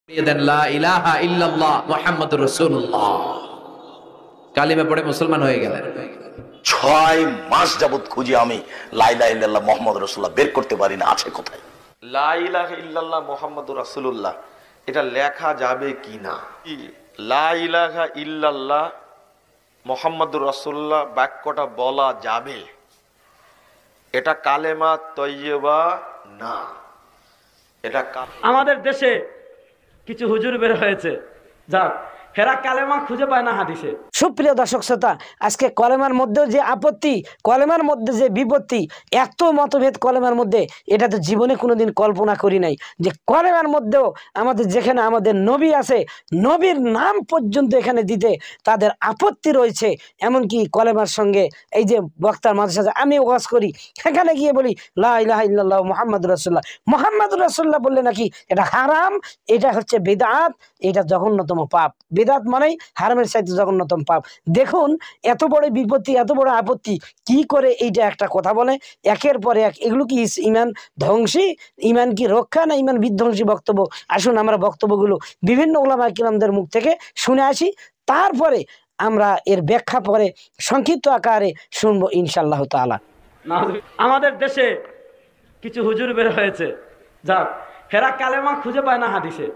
দেন লা ইলাহা ইল্লাল্লাহ মুহাম্মাদুর রাসূলুল্লাহ, কালিমা পড়ে মুসলমান হয়ে গেলেন। 6 মাস যাবত খুঁজি আমি লা ইলাহা ইল্লাল্লাহ মুহাম্মাদুর রাসূলুল্লাহ বের করতে পারি না, আছে কোথায়? লা ইলাহা ইল্লাল্লাহ মুহাম্মাদুর রাসূলুল্লাহ এটা লেখা যাবে কিনা? লা ইলাহা ইল্লাল্লাহ মুহাম্মাদুর রাসূলুল্লাহ বাক্যটা বলা যাবে, এটা কালেমা তয়্যিবা না। এটা আমাদের দেশে কিছু হুজুর বের হয়েছে, যাক হেরা কালেমা খুঁজে পায় না হাদিসে। সুপ্রিয় দর্শক শ্রোতা, আজকে কলেমার মধ্যেও যে আপত্তি, কলেমার মধ্যে যে বিপত্তি, এত মতভেদ কলেমার মধ্যে, এটা তো জীবনে কোনোদিন কল্পনা করি নাই যে কলেমার মধ্যেও আমাদের যেখানে আমাদের নবী আছে, নবীর নাম পর্যন্ত এখানে দিতে তাদের আপত্তি রয়েছে। এমনকি কলেমার সঙ্গে এই যে বক্তার মাদ্রাসা আমি ওয়াজ করি, সেখানে গিয়ে বলি লা ইলাহা ইল্লাল্লাহ মুহাম্মাদুর রাসূলুল্লাহ, মুহাম্মাদুর রাসূলুল্লাহ বললে নাকি এটা হারাম, এটা হচ্ছে বিদআত, এটা জঘন্যতম পাপ। বিদআত মানেই হারামের চাইতে জঘন্যতম পাপ। দেখুন এত বড় বিপত্তি, এত বড় আপত্তি, কি করে এইটা একটা কথা বলে একের পর এক। এগুলো কি ইমান ধ্বংসী, ইমান কি রক্ষা, না ইমান বিধ্বংসী বক্তব্য? আসুন আমরা বক্তব্যগুলো বিভিন্ন উলামা কিরামদের মুখ থেকে শুনে আসি, তারপরে আমরা এর ব্যাখ্যা পরে সংক্ষিপ্ত আকারে শুনবো ইনশাআল্লাহ তাআলা। আমাদের দেশে কিছু হুজুর বের হয়েছে, যাক হেরা কালেমা খুঁজে পায় না হাদিসে।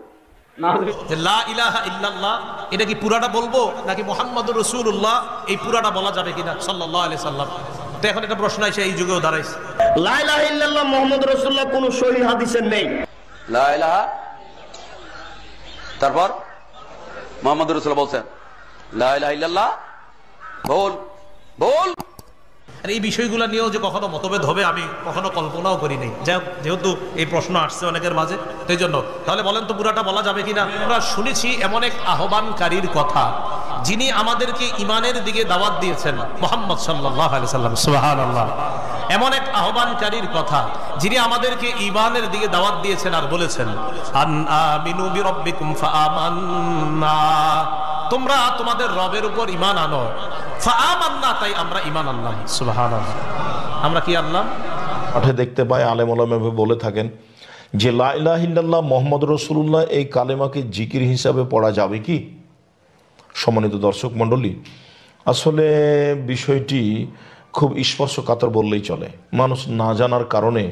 লা ইলাহা ইল্লাল্লাহ এটা কি পুরাটা বলবো নাকি মুহাম্মাদুর রাসূলুল্লাহ এই পুরাটা বলা যাবে কিনা সাল্লাল্লাহু আলাইহি সাল্লাম? তো এখন এটা প্রশ্ন আছে, এই যুগেও দাঁড়াইছে। লা ইলাহা ইল্লাল্লাহ মুহাম্মাদুর রাসূলুল্লাহ কোন সহিহ হাদিসে নেই। লা ইলাহা, তারপর মুহাম্মাদুর রাসূলুল্লাহ বলছেন লা ইলাহা ইল্লাল্লাহ, বল বল। আর এই বিষয়গুলো নিয়েও যে কখনো মতভেদ হবে আমি কখনো কল্পনাও করি নাই। যেহেতু এই প্রশ্ন আসছে অনেকের মাঝে, সেই জন্য তাহলে বলেন তো পুরাটা বলা যাবে কিনা? আমরা শুনেছি এমন এক আহ্বানকারীর কথা যিনি আমাদেরকে ইমানের দিকে দাওয়াত দিয়েছেন, মুহাম্মদ সাল্লাল্লাহু আলাইহি সাল্লাম, সুবহানাল্লাহ। এমন এক আহ্বানকারীর কথা যিনি আমাদেরকে ইমানের দিকে দাওয়াত দিয়েছেন আর বলেছেন আন আমিনু বিরাব্বিকুম ফাআমান্না, তোমরা তোমাদের রবের উপর ঈমান আনো। ফাআমান্না, তাই আমরা ঈমান আনলাম। সুবহানাল্লাহ, আমরা কি আনলাম? পাঠে দেখতে পাই আলেম ওলামা বলে থাকেন যে লা ইলাহা ইল্লাল্লাহ মুহাম্মাদুর রাসূলুল্লাহ এই কালেমাকে জিকির হিসাবে পড়া যাবে কি? সম্মানিত দর্শক মণ্ডলী, আসলে বিষয়টি খুব স্পর্শকাতর বললেই চলে। মানুষ না জানার কারণে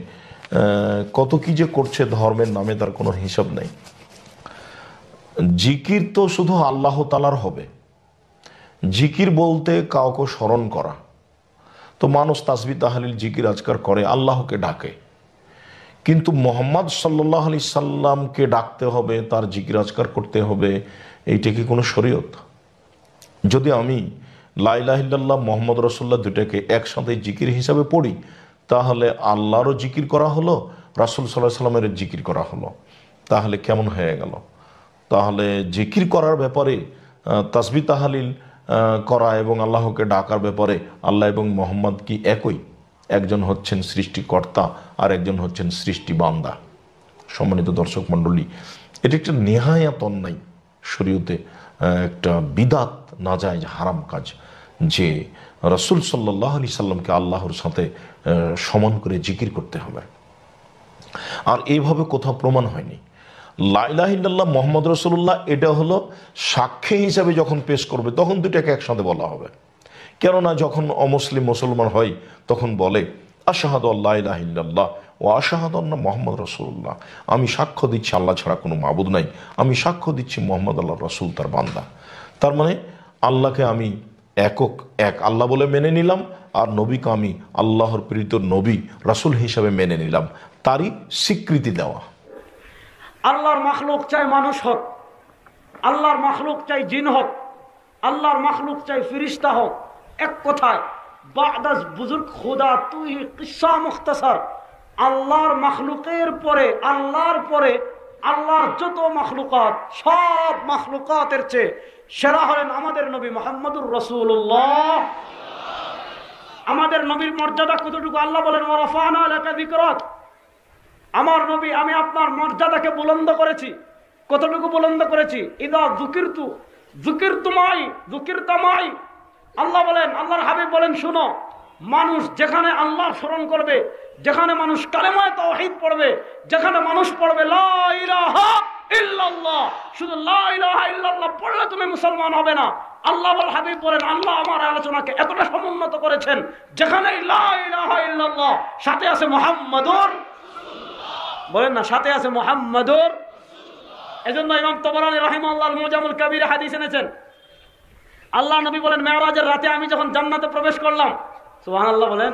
কত কি যে করছে ধর্মের নামে, তার কোনো হিসাব নেই। জিকির তো শুধু আল্লাহ তাআলার হবে। জিকির বলতে কাউকে স্মরণ করা, তো মানুষ তাসবিহ তাহলিল জিকির আজকার করে, আল্লাহকে ডাকে, কিন্তু মুহাম্মদ সাল্লাল্লাহু আলাইহি সাল্লামকে ডাকতে হবে, তার জিকির আজকার করতে হবে, এইটা কি কোনো শরীয়ত? যদি আমি লা ইলাহা ইল্লাল্লাহ মুহাম্মদ রাসূলুল্লাহ দুটাকে একসাথে জিকির হিসাবে পড়ি, তাহলে আল্লাহরও জিকির করা হলো, রাসূল সাল্লাল্লাহু আলাইহি সাল্লামের জিকির করা হলো। তাহলে কেমন হয়ে গেল? তাহলে জিকির করার ব্যাপারে তাসবিহ তাহলিল করা এবং আল্লাহকে ডাকার ব্যাপারে আল্লাহ এবং মুহাম্মদ কি একই? একজন হচ্ছেন সৃষ্টিকর্তা আর একজন হচ্ছেন সৃষ্টি বান্দা। সম্মানিত দর্শক মণ্ডলী, এটি একটা নেহায়াত অন্যায়, শরীয়তে একটা বিদাত, নাজায়েজ, হারাম কাজ যে রাসূল সাল্লাল্লাহু আলাইহি সাল্লামকে আল্লাহর সাথে সমান করে জিকির করতে হবে। আর এইভাবে কোথাও প্রমাণ হয়নি। লা ইলাহা ইল্লাল্লাহ মুহাম্মদ রাসূলুল্লাহ এটা হলো সাক্ষী হিসাবে যখন পেশ করবে তখন দুটাকে একসাথে বলা হবে। কেননা যখন অমুসলিম মুসলমান হয় তখন বলে আশহাদু আল্লা ইলাহা ইল্লাল্লাহ ওয়া আশহাদু আন্না মুহাম্মাদ রাসূলুল্লাহ, আমি সাক্ষ্য দিচ্ছি আল্লাহ ছাড়া কোনো মাবুদ নাই, আমি সাক্ষ্য দিচ্ছি মুহাম্মদ আল্লাহর রাসূল, তার বান্দা। তার মানে আল্লাহকে আমি এক আল্লাহ বলে মেনে নিলাম, আর নবীকে আমি আল্লাহর প্রেরিত নবী রাসূল হিসাবে মেনে নিলাম, তারই স্বীকৃতি দেওয়া। আল্লাহর মাখলুক চাই মানুষ হোক, আল্লাহর মাখলুক চাই জিন হোক, আল্লাহর মাখলুক চাই ফিরিস্তা হোক, এক কথায় বাদাস বুজুর্গ খুদা তুই কিসসা মুখতাসার, আল্লাহর মাখলুকের পরে আল্লাহর যত মাখলুকাত, সব মাখলুকাতের চেয়ে সেরা হলেন আমাদের নবী মুহাম্মদুর রাসূলুল্লাহ। আমাদের নবীর মর্যাদা কতটুকু? আল্লাহ বলেন ওয়া রাফা'না লাকা যিকরাক, আমার নবী আমি আপনার মর্যাদাকে বুলন্দ করেছি। কতটুকু বুলন্দ করেছি? ইদা যুকিরতু মাই, আল্লাহ বলেন, আল্লাহর হাবিব বলেন, শুনো, মানুষ যেখানে আল্লাহর স্মরণ করবে, যেখানে মানুষ কালেমায়ে তাওহীদ পড়বে, যেখানে মানুষ পড়বে লা ইলাহা ইল্লাল্লাহ। শুধু লা ইলাহা ইল্লাল্লাহ পড়লে তুমি মুসলমান হবে না। আল্লাহ বল হাবিব বলেন, আল্লাহ আমার আলোচনাকে এতটা সমুন্নত করেছেন যেখানে লা ইলাহা ইল্লাল্লাহ সাথে আছে মুহাম্মাদুর, বলেন না সাথে আছে মুহাম্মাদুর। এজন্য ইমাম তাবরানী রাহিমাহুল্লাহ মুজামুল কবির হাদিস এনেছেন, আল্লাহ নবী বলেন, মেরাজের রাতে আমি যখন জান্নাতে প্রবেশ করলাম, সুবহানাল্লাহ বলেন,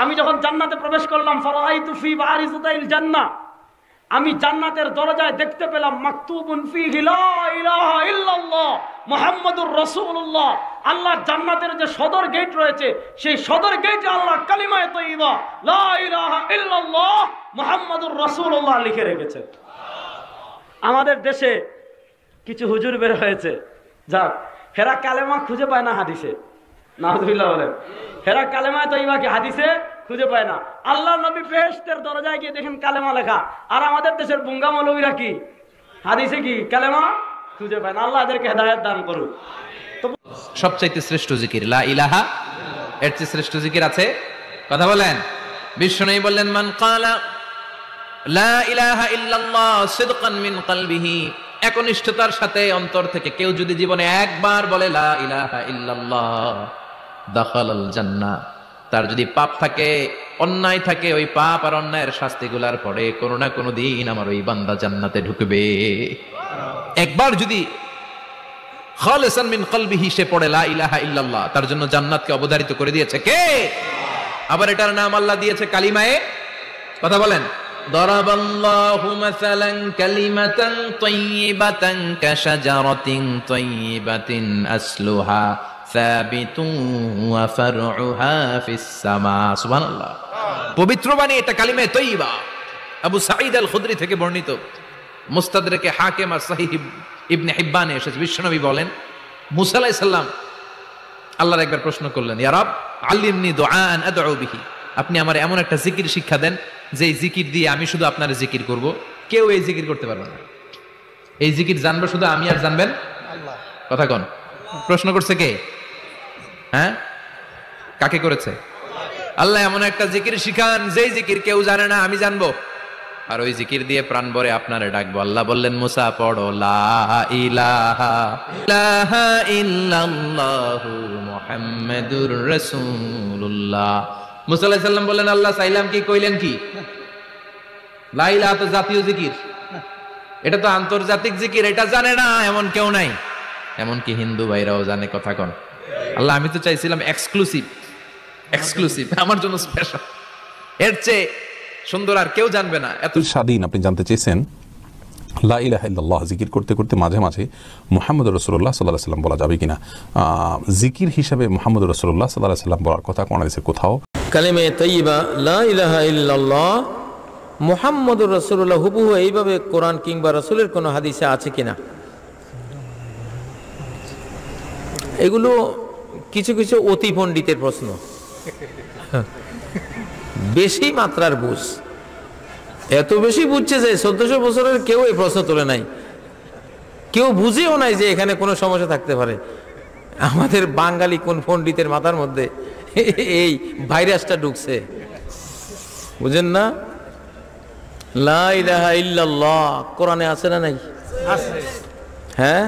আমি যখন জান্নাতে প্রবেশ করলাম, ফারাআইতু ফি বারিজাতিল জান্নাহ, আমি জান্নাতের দরজায় দেখতে পেলাম মাকতুবুন ফিহি লা ইলাহা ইল্লাল্লাহ মুহাম্মাদুর রাসূলুল্লাহ। আল্লাহ জান্নাতের যে সদর গেট রয়েছে, সেই সদর গেটে আল্লাহ কালিমায়ে তাইয়্যিবা লা ইলাহা ইল্লাল্লাহ মুহাম্মাদুর রাসূলুল্লাহ লিখে রেখেছে। আমাদের দেশে কিছু হুজুর বের হয়েছে, যাক হেরা কালেমা খুঁজে পায় না হাদিসে, নাউযুবিল্লাহ বলেন, হেরা কালেমা তাইয়্যিবা কি হাদিসে খুঁজে পায় না। আল্লাহ নবী বেহেশতের দরজায় গিয়ে দেখেন কালেমা লেখা, আর আমাদের দেশের বুঙ্গা মৌলবীরা কি হাদিসে কি কালেমা খুঁজে পায় না। আল্লাহ এদেরকে হেদায়েত দান করুক। সবচাইতে শ্রেষ্ঠ জিকির লা ইলাহা, এর চেয়ে শ্রেষ্ঠ জিকির আছে? কথা বলেন। বিশ্বনবী বললেন, মান ক্বালা লা ইলাহা ইল্লাল্লাহ সিদকান মিন কলবিহি, একনিষ্ঠতার সাথে অন্তর থেকে কেউ যদি জীবনে একবার বলে লা ইলাহা ইল্লাল্লাহ দাখালাল জান্নাহ, তার যদি পাপ থাকে, অন্যায় থাকে, ওই পাপ আর অন্যায়ের শাস্তিগুলার পরে কোনো না কোনো দিন আমার ওই বান্দা জান্নাতে ঢুকবে। একবার যদি খালিসান মিন কলবিহি সে পড়ে লা ইলাহা ইল্লাল্লাহ, তার জন্য জান্নাতকে অবধারিত করে দিয়েছে কে? আবার এটার নাম আল্লাহ দিয়েছে কালিমায়ে, কথা বলেন, দরাবাল্লাহু মাসালান কালিমাতান তাইয়্যিবাতান কাশাজারাতিন তাইয়্যিবাতিন আসলুহা সাবিতুন ওয়া ফারউহা ফিস সামা। সুবহানাল্লাহ। পবিত্র বাণী এটা কালিমায়ে তাইয়্যিবা। আবু সাঈদ আল খুদরি থেকে বর্ণিত, মুস্তাদরাকে হাকিম আর সহিহ ইবনে হিব্বানে এসেছে, বিশ্বনবী বলেন, মুসা আলাইহিস সালাম আল্লাহর একবার প্রশ্ন করলেন, ইয়া রব আল্লিমনি দুআআন আদউ বিহি, আপনি আমার এমন একটা জিকির শিক্ষা দেন যে জিকির দিয়ে আমি শুধু আপনার জিকির করব, কেউ এই জিকির করতে পারবে না। এই জিকির জানবো শুধু আমি, আর জানবেন আল্লাহ। কথা কোন? প্রশ্ন করছে কে? হ্যাঁ, কাকে করেছে? আল্লাহ এমন একটা জিকির শিখান যেই জিকির কেউ জানে না, আমি জানবো, আর ওই জিকির দিয়ে প্রাণ ভরে আপনারে ডাকবো। আল্লাহ বললেন, মুসা পড়ো লা ইলাহা ইল্লাল্লাহু মুহাম্মাদুর রাসূলুল্লাহ। মুসা আলাইহিস সালাম বললেন, আল্লাহ চাইলাম কি, কইলেন কি? লা ইলাহা তো জাতীয় জিকির, এটা তো আন্তর্জাতিক জিকির, এটা জানে না এমন কেউ নাই, এমনকি হিন্দু ভাইরাও জানে। কথা কন। আল্লাহ আমি তো চাইছিলাম এক্সক্লুসিভ, আমার জন্য স্পেশাল, এর চেয়ে সুন্দর আর কেউ জানবে না। এত স্বাধীন। আপনি জানতে চেয়েছেন লা ইলাহা ইল্লাল্লাহ জিকির করতে করতে মাঝে মাঝে মুহাম্মদুর রাসূলুল্লাহ সাল্লাল্লাহু আলাইহি ওয়াসাল্লাম বলা যাবে কিনা? জিকির হিসাবে মুহাম্মদুর রাসূলুল্লাহ সাল্লাল্লাহু আলাইহি ওয়াসাল্লাম বলার কথা কোন হাদিসে কোথাও? কালিমে তাইয়্যিবা লা ইলাহা ইল্লাল্লাহ মুহাম্মদুর রাসূলুল্লাহ হুবহু এইভাবে কোরআন কিংবা রাসূলের কোনো হাদিসে আছে কিনা? এগুলো কিছু কিছু অতি পণ্ডিতের প্রশ্ন, বেশি মাত্রার বুঝ, এত বেশি বুঝছে যে 1400 বছরের কেউ এই প্রশ্ন তোলে নাই, কেউ বুঝেও নাই যে এখানে কোনো সমস্যা থাকতে পারে। আমাদের বাঙালি কোন পণ্ডিতের মাথার মধ্যে এই ভাইরাসটা ঢুকছে, বুঝেন না? লা ইলাহা ইল্লাল্লাহ কোরআনে আছে না নাই? হ্যাঁ,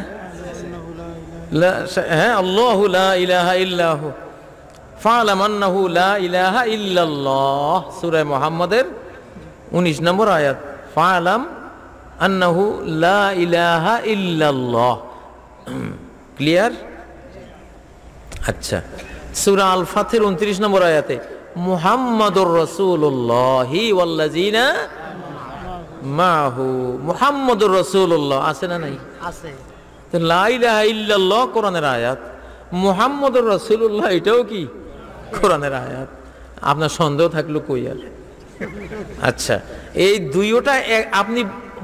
হ্যাঁ, আল্লাহু লা ইলাহা ইল্লাহু ফা'লাম আন্নাহু লা ইলাহা ইল্লাল্লাহ, সূরা মুহাম্মাদের 19 নম্বর আয়াত, ফা'লাম আন্নাহু লা ইলাহা ইল্লাল্লাহ। ক্লিয়ার? আচ্ছা, সূরা আল ফাতহির 29 নম্বর আয়াতে মুহাম্মাদুর রাসূলুল্লাহি ওয়াল্লাযিনা মাহু, মুহাম্মাদুর রাসূলুল্লাহ আছে না নাই? আছে। তো লা ইলাহা ইল্লাল্লাহ কোরআনের আয়াত, মুহাম্মাদুর রাসূলুল্লাহ এটাও কি কোরআনের আয়াত? আপনার সন্দেহ থাকলো কই আর? আচ্ছা, এই দুইটা আপনি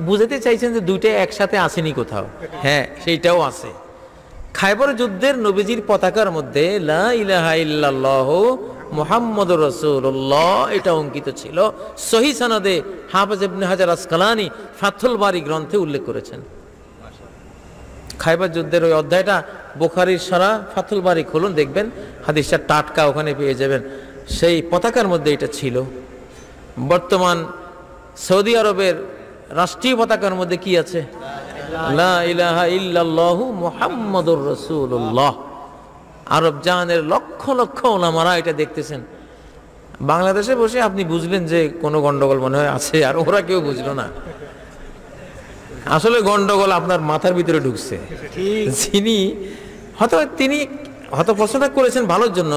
বুঝাতে চাইছেন যে দুইটা একসাথে আসেনি কোথাও? হ্যাঁ, সেইটাও আছে। খায়বর যুদ্ধের নবীজির পতাকার মধ্যে লা ইলাহা ইল্লাল্লাহ মুহাম্মাদুর রাসূলুল্লাহ এটা অঙ্কিত ছিল। সহিহ সনদে হাফেজ ইবনে হাজার আসকালানী ফাথুল বারী গ্রন্থে উল্লেখ করেছেন। খায়বর যুদ্ধের ওই অধ্যায়টা বুখারীর সারা ফাথুল বারী খুলুন, দেখবেন হাদিসটা টাটকা ওখানে পেয়ে যাবেন। সেই পতাকার মধ্যে এটা ছিল। বর্তমান সৌদি আরবের রাষ্ট্রীয় পতাকার মধ্যে কি আছে? লা ইলাহা ইল্লাল্লাহু মুহাম্মাদুর রাসূলুল্লাহ। আরব জাহানের লক্ষ লক্ষ ওলামারা এটা দেখতেছেন। বাংলাদেশে বসে আপনি বুঝলেন যে কোনো গন্ডগোল মনে হয় আছে, আর ওরা কেউ বুঝলো না। আসলে গন্ডগোল আপনার মাথার ভিতরে ঢুকছে। যিনি তিনি হয়তো প্রশ্নটা করেছেন ভালোর জন্য,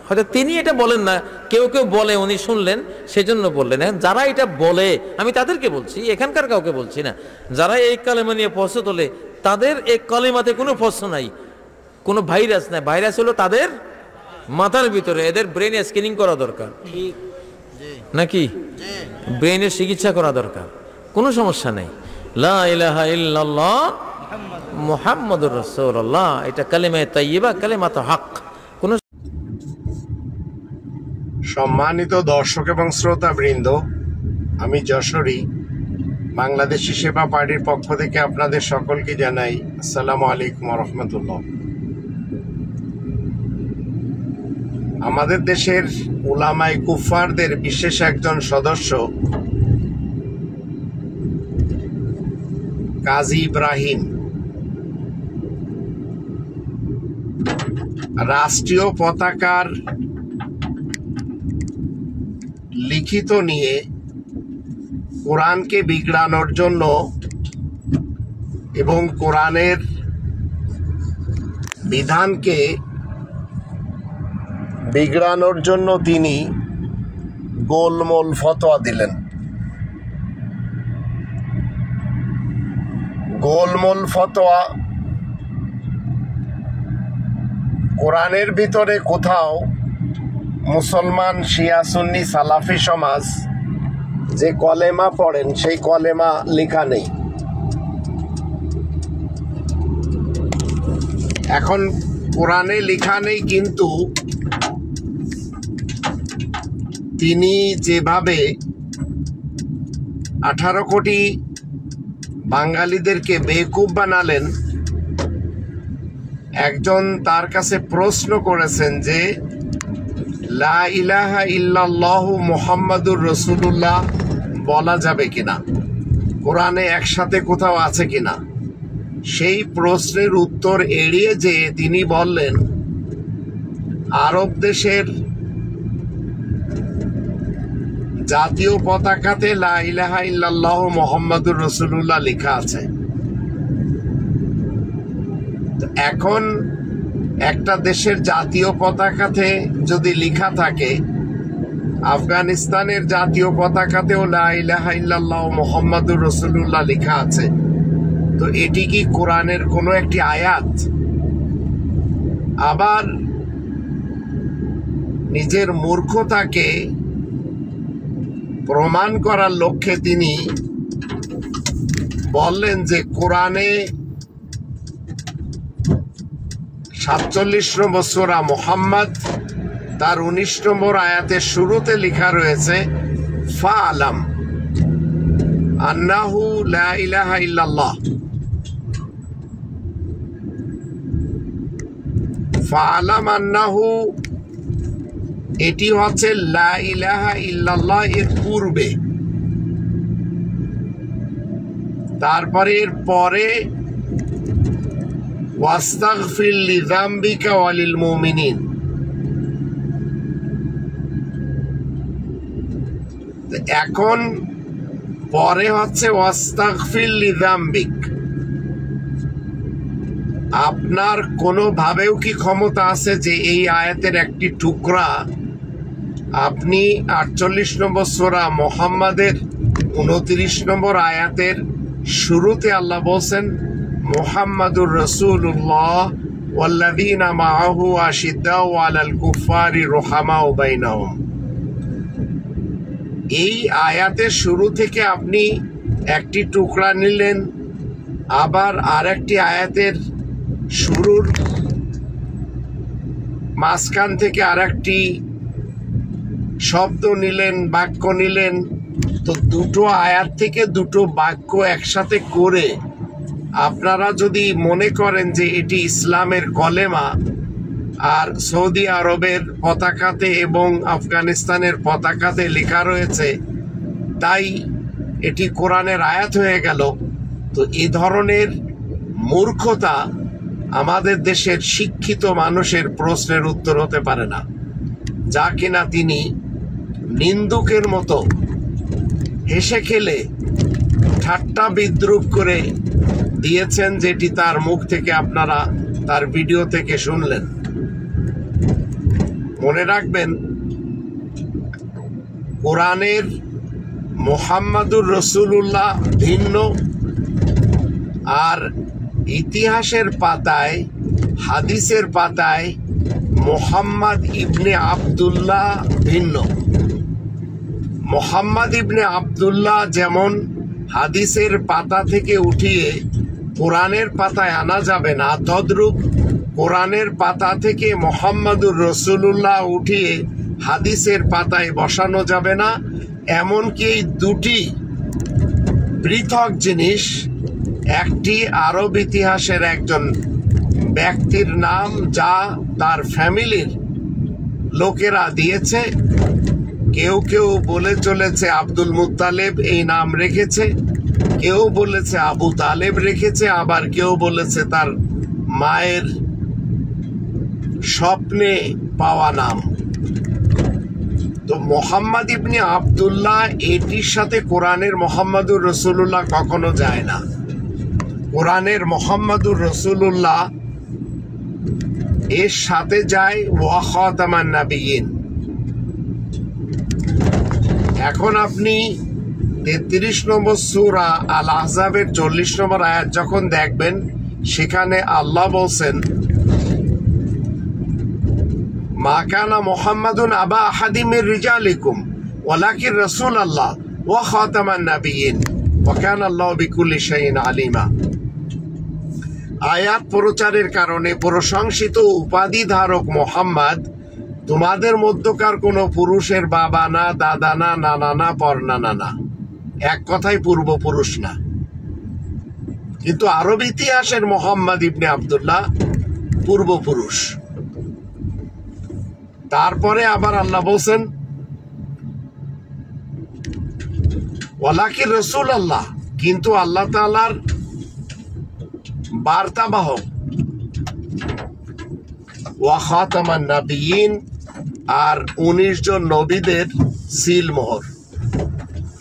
হয়তো তিনি এটা বলেন না, কেউ কেউ বলে, উনি শুনলেন সেজন্য বললেন। যারা এটা বলে, আমি তাদেরকে বলছি, এখানকার কাউকে বলছি না, যারা এই কালেমা নিয়ে প্রশ্ন তোলে তাদের এই কালেমাতে কোনো প্রশ্ন নাই, কোনো ভাইরাস নাই। ভাইরাস হলো তাদের মাথার ভিতরে। এদের ব্রেনে স্ক্যানিং করা দরকার, নাকি ব্রেনের চিকিৎসা করা দরকার, কোনো সমস্যা নেই। লা ইলাহা ইল্লাল্লাহ মুহাম্মাদুর রাসূলুল্লাহ, এটা কালেমা তাইয়্যিবা, কালেমাতুল হক। কোন সম্মানিত দর্শক এবং শ্রোতা বৃন্দ, আমি যশোরী বাংলাদেশি সেবা পার্টির পক্ষ থেকে আপনাদের সকলকে জানাই আসসালামু আলাইকুম ওয়া রাহমাতুল্লাহ। আমাদের দেশের উলামায়ে কুফফারদের বিশেষ একজন সদস্য কাজী ইব্রাহিম রাষ্ট্রীয় পতাকার লিখিত নিয়ে কোরআনকে বিগড়ানোর জন্য এবং কোরআনের বিধানকে বিগড়ানোর জন্য তিনি গোলমোল ফতোয়া দিলেন। গোলমোল ফতোয়া, কোরআনের ভিতরে কোথাও মুসলমান শিয়া সুন্নি সালাফি সমাজ যে কলেমা পড়েন সেই কলেমা লেখা নেই। এখন কোরআনে লেখা নেই, কিন্তু তিনি যেভাবে 18 কোটি বাঙালিদেরকে বেকুব বানালেন, একজন তার কাছে প্রশ্ন করেছেন যে লা ইলাহা ইল্লাল্লাহু মুহাম্মাদুর রাসূলুল্লাহ বলা যাবে কিনা, কোরআনে একসাথে কোথাও আছে কিনা। সেই প্রশ্নের উত্তর এড়িয়ে যে তিনি বললেন আরব দেশের জাতীয় পতাকাতে লা ইলাহা ইল্লাল্লাহু মুহাম্মাদুর রাসূলুল্লাহ লেখা আছে। এখন একটা দেশের জাতীয় পতাকাতে যদি লেখা থাকে, আফগানিস্তানের জাতীয় পতাকাতেও লা ইলাহা ইল্লাল্লাহু মুহাম্মাদুর রাসূলুল্লাহ লেখা আছে, তো এটি কি কোরআনের কোনো একটি আয়াত? আবার নিজের মূর্খতাকে প্রমাণ করার লক্ষ্যে তিনি বললেন যে কোরআনে 47 নম্বর সূরা মুহাম্মদ তার 19 নম্বর আয়াতের শুরুতে লেখা রয়েছে ফাআলাম আন্নাহু লা ইলাহা ইল্লাল্লাহ। ফাআলাম আন্নাহু, এটি হচ্ছে লা ইলাহা ইল্লাল্লাহ এর পূর্বে। তারপরে এর পরে ওয়াস্তাগফির লিযামবিকা ওয়ালিল মুমিনিন। এখন পরে হচ্ছে ওয়াস্তাগফির লিযামবিক। আপনার কোনোভাবেও কি ক্ষমতা আছে যে এই আয়াতের একটি টুকরা আপনি 48 নম্বর সূরা মুহাম্মাদের 29 নম্বর আয়াতের শুরুতে আল্লাহ বলছেন মুহাম্মাদুর রাসূলুল্লাহ ওয়াল্লাযীনা মাআহু আশিদ্দাউ আলাল কুফফারি রুহামাউ বাইনাহুম, এই আয়াতের শুরু থেকে আপনি একটি টুকরা নিলেন, আবার আরেকটি আয়াতের শুরুর মাঝখান থেকে আরেকটি শব্দ নিলেন, বাক্য নিলেন। তো দুটো আয়াত থেকে দুটো বাক্য একসাথে করে আপনারা যদি মনে করেন যে এটি ইসলামের কলেমা, আর সৌদি আরবের পতাকাতে এবং আফগানিস্তানের পতাকাতে লেখা রয়েছে, তাই এটি কোরআনের আয়াত হয়ে গেল। তো এই ধরনের মূর্খতা আমাদের দেশের শিক্ষিত মানুষের প্রশ্নের উত্তর হতে পারে না, যা কিনা তিনি নিন্দুকের মতো হেসে খেলে ঠাট্টা বিদ্রুপ করে দিয়েছেন, যেটি তার মুখ থেকে আপনারা তার ভিডিও থেকে শুনলেন। মনে রাখবেন, কোরআনের মুহাম্মাদুর রাসূলুল্লাহ ভিন্ন, আর ইতিহাসের পাতায়, হাদিসের পাতায় মুহাম্মদ ইবনে আব্দুল্লাহ ভিন্ন। মুহাম্মদ ইবনে আব্দুল্লাহ যেমন হাদিসের পাতা থেকে উঠিয়ে কোরআনের পাতায় আনা যাবে না, তদ্রূপ কোরআনের পাতা থেকে মুহাম্মাদুর রাসূলুল্লাহ উঠিয়ে হাদিসের পাতায় বসানো যাবে না। এমনকি এই দুটি পৃথক জিনিস। একটি আরব ইতিহাসের একজন ব্যক্তির নাম, যা তার ফ্যামিলির লোকেরা দিয়েছে। কেউ কেউ বলে চলেছে আব্দুল মুত্তালিব এই নাম রেখেছে, কেউ বলেছে আবু তালেব রেখেছে, আবার কেউ বলেছে তার মায়ের স্বপ্নে পাওয়া নাম। তো মুহাম্মদ ইবনে আব্দুল্লাহ এটির সাথে কোরআনের মুহাম্মাদুর রাসূলুল্লাহ কখনো যায় না। কোরআনের মুহাম্মাদুর রাসূলুল্লাহ এর সাথে যায় ওয়া খাতামান নাবিয়িন। এখন আপনি 33 নম্বর সূরা আল আহজাবের 40 নম্বর আয়াত যখন দেখবেন, সেখানে আল্লাহ বলছেন, মা কানা মুহাম্মাদুন আবা আহাদিম মির রিজালিকুম ওয়ালাকিন রাসূলুল্লাহ ওয়া খাতামান নাবিয়িন ওয়া কানা আল্লাহু বিকুল্লি শাইইন আলিমা। আয়াত প্রচারের কারণে প্রশংসিত উপাধি ধারক মুহাম্মদ তোমাদের মধ্যকার কোনো পুরুষের বাবা না, দাদা না, নানা না, পরনানা না, এক কথায় পূর্বপুরুষ না। কিন্তু আরব ইতিহাসের মুহাম্মদ ইবনে আব্দুল্লাহ পূর্বপুরুষ। তারপরে আবার আল্লাহ বলছেন ওয়ালাকিন রাসূলুল্লাহ, কিন্তু আল্লাহ তাআলার বার্তাবাহক, ওয়া খাতামান নাবিয়িন, আর 19 জন নবীদের সিল মোহর,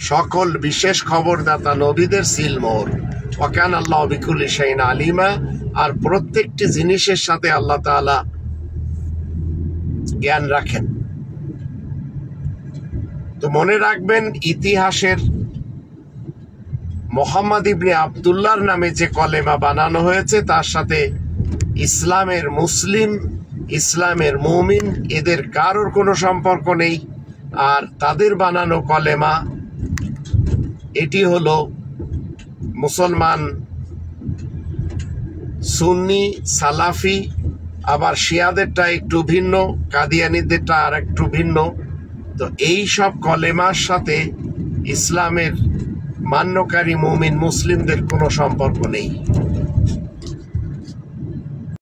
সকল বিশেষ খবরদাতা নবীদের সিল মোহর। ওয়া কানা আল্লাহু বিকুল্লি শাইইন আলিমা, আর প্রত্যেকটি জিনিসের সাথে আল্লাহ তাআলা জ্ঞান রাখেন। তো মনে রাখবেন, ইতিহাসের মুহাম্মদ ইবনে আব্দুল্লাহর নামে যে কলেমা বানানো হয়েছে, তার সাথে ইসলামের মুসলিম, ইসলামের মুমিন, এদের কারোর কোনো সম্পর্ক নেই। আর তাদের বানানো কলেমা, এটি হলো মুসলমান সুন্নি সালাফি, আবার শিয়াদেরটা একটু ভিন্ন, কাদিয়ানীদেরটা আর একটু ভিন্ন। তো এই সব কলেমার সাথে ইসলামের মান্যকারী মুমিন মুসলিমদের কোনো সম্পর্ক নেই।